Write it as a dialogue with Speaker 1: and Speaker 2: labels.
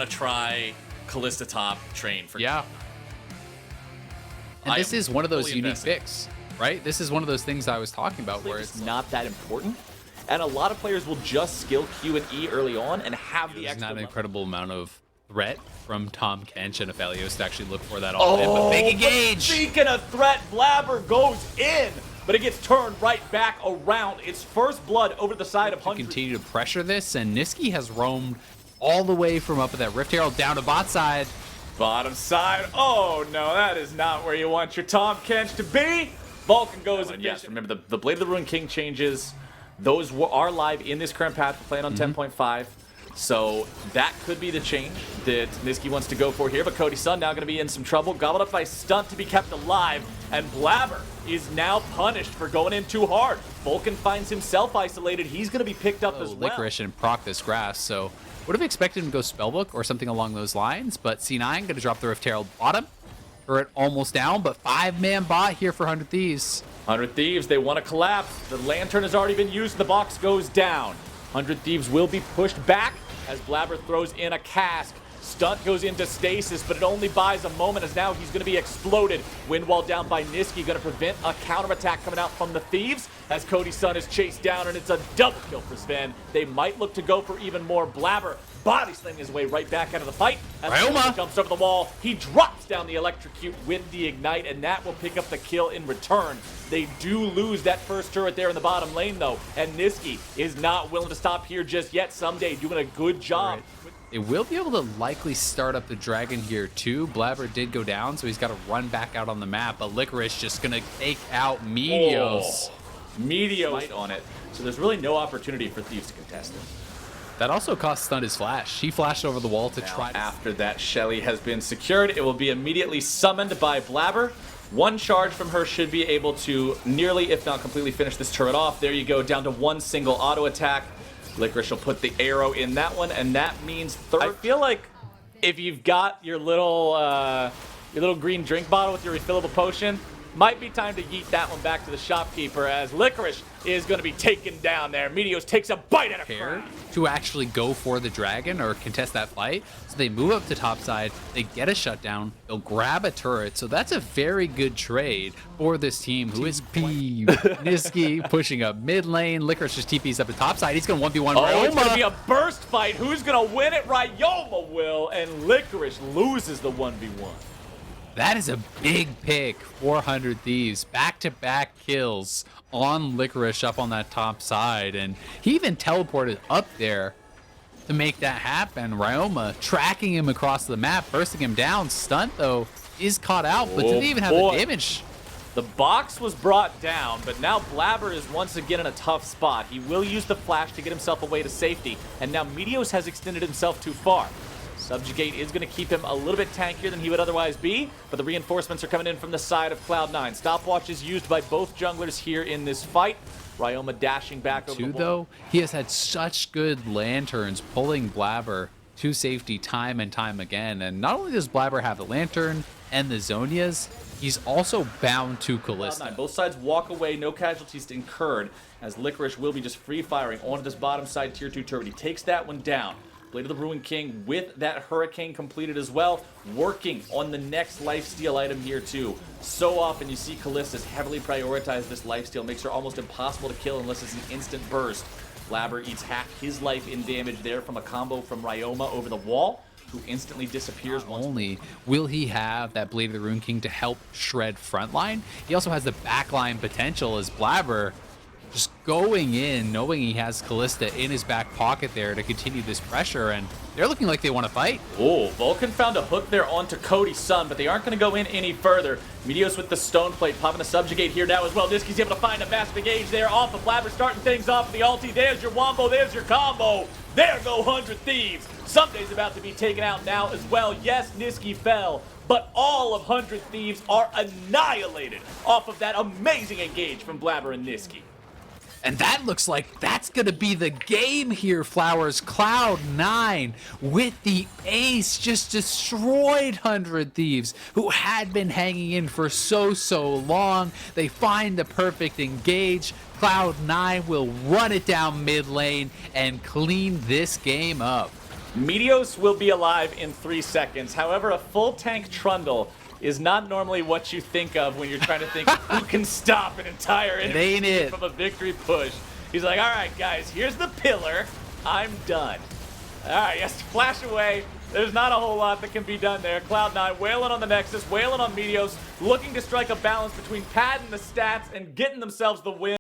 Speaker 1: try Kalista top train for
Speaker 2: And this is one of those unique picks, right? This is one of those things I was talking about where it's
Speaker 3: not that important. And a lot of players will just skill Q and E early on and have the extra.
Speaker 2: Not an incredible amount of threat from Tom Kench and Aphelios to actually look for that all in, but big engage.
Speaker 3: Speaking of threat, Blabber goes in, but it gets turned right back around. It's first blood over the side of 100.
Speaker 2: Continue to pressure this, and Niski has roamed all the way from up at that Rift Herald down to bot side.
Speaker 3: Bottom side. Oh no, that is not where you want your Tom Kench to be. Vulcan goes in. Yes, remember the Blade of the Ruined King changes. Those are live in this current patch. We're playing on 10.5. So that could be the change that Niski wants to go for here. But Cody Sun now going to be in some trouble. Gobbled up by Stunt to be kept alive. And Blabber is now punished for going in too hard. Vulcan finds himself isolated. He's going to be picked up as well.
Speaker 2: Licorice and proc this grass. So would have expected him to go Spellbook or something along those lines. But C9 going to drop the Rift Herald bottom. Turret almost down, but 5-man bot here for 100 Thieves.
Speaker 3: 100 Thieves, they want to collapse. The lantern has already been used. The box goes down. 100 Thieves will be pushed back as Blabber throws in a cask. Stunt goes into stasis, but it only buys a moment as now he's going to be exploded. Wind wall down by Niski, going to prevent a counterattack coming out from the Thieves as Cody Sun is chased down, and it's a double kill for Sven. They might look to go for even more. Blabber body slamming his way right back out of the fight. As Ryoma jumps over the wall, he drops down the electrocute with the ignite, and that will pick up the kill in return. They do lose that first turret there in the bottom lane, though, and Niski is not willing to stop here just yet. Someday doing a good job.
Speaker 2: They will be able to likely start up the dragon here too. Blabber did go down, so he's got to run back out on the map, but Licorice just gonna take out Meteos.
Speaker 3: Meteos on it. So there's really no opportunity for Thieves to contest it.
Speaker 2: That also cost Stunt his flash. He flashed over the wall to try.
Speaker 3: After that Shelly has been secured, it will be immediately summoned by Blabber. One charge from her should be able to nearly, if not completely, finish this turret off. There you go, down to one single auto attack. Licorice will put the arrow in that one, and that means third. I feel like if you've got your little green drink bottle with your refillable potion, might be time to yeet that one back to the shopkeeper as Licorice is going to be taken down there. Meteos takes a bite at a
Speaker 2: pair to actually go for the dragon or contest that fight. So they move up to top side, they get a shutdown, they'll grab a turret. So that's a very good trade for this team who is peeved. Niski pushing up mid lane, Licorice just TP's up to top side. He's going to 1v1 Ryoma.
Speaker 3: It's going to be a burst fight. Who's going to win it? Ryoma will, and Licorice loses the 1v1.
Speaker 2: That is a big pick, 400 Thieves, back-to-back kills on Licorice up on that top side, and he even teleported up there to make that happen. Ryoma tracking him across the map, bursting him down. Stunt, though, is caught out, but didn't even have the damage.
Speaker 3: The box was brought down, but now Blabber is once again in a tough spot. He will use the flash to get himself away to safety, and now Meteos has extended himself too far. Subjugate is going to keep him a little bit tankier than he would otherwise be, but the reinforcements are coming in from the side of Cloud9. Stopwatch is used by both junglers here in this fight. Ryoma dashing back over the wall.
Speaker 2: Though, he has had such good lanterns pulling Blabber to safety time and time again. And not only does Blabber have the lantern and the Zonias, he's also bound to Kalista.
Speaker 3: Both sides walk away, no casualties incurred, as Licorice will be just free firing onto this bottom side tier 2 turret. He takes that one down. Blade of the Ruined King with that Hurricane completed as well, working on the next lifesteal item here too. So often you see Kalistas heavily prioritize this lifesteal, makes her almost impossible to kill unless it's an instant burst. Blabber eats half his life in damage there from a combo from Ryoma over the wall, who instantly disappears.
Speaker 2: Not only will he have that Blade of the Ruined King to help shred frontline, he also has the backline potential as Blabber just going in, knowing he has Kalista in his back pocket there to continue this pressure, and they're looking like they want to fight.
Speaker 3: Oh, Vulcan found a hook there onto Cody Sun, but they aren't going to go in any further. Meteos with the stone plate, popping a subjugate here now as well. Niski's able to find a massive engage there off of Blabber, starting things off with the ulti. There's your wombo, there's your combo. There go 100 Thieves. Sunday's about to be taken out now as well. Yes, Niski fell, but all of 100 Thieves are annihilated off of that amazing engage from Blabber and Niski.
Speaker 2: And that looks like that's going to be the game here, Flowers. Cloud9 with the ace just destroyed 100 Thieves, who had been hanging in for so long. They find the perfect engage. Cloud9 will run it down mid lane and clean this game up.
Speaker 3: Meteos will be alive in 3 seconds. However, a full tank Trundle is not normally what you think of when you're trying to think who can stop an entire enemy from a victory push. He's like, all right, guys, here's the pillar. I'm done. All right, he has to flash away. There's not a whole lot that can be done there. Cloud9 wailing on the Nexus, wailing on Meteos, looking to strike a balance between padding the stats and getting themselves the win.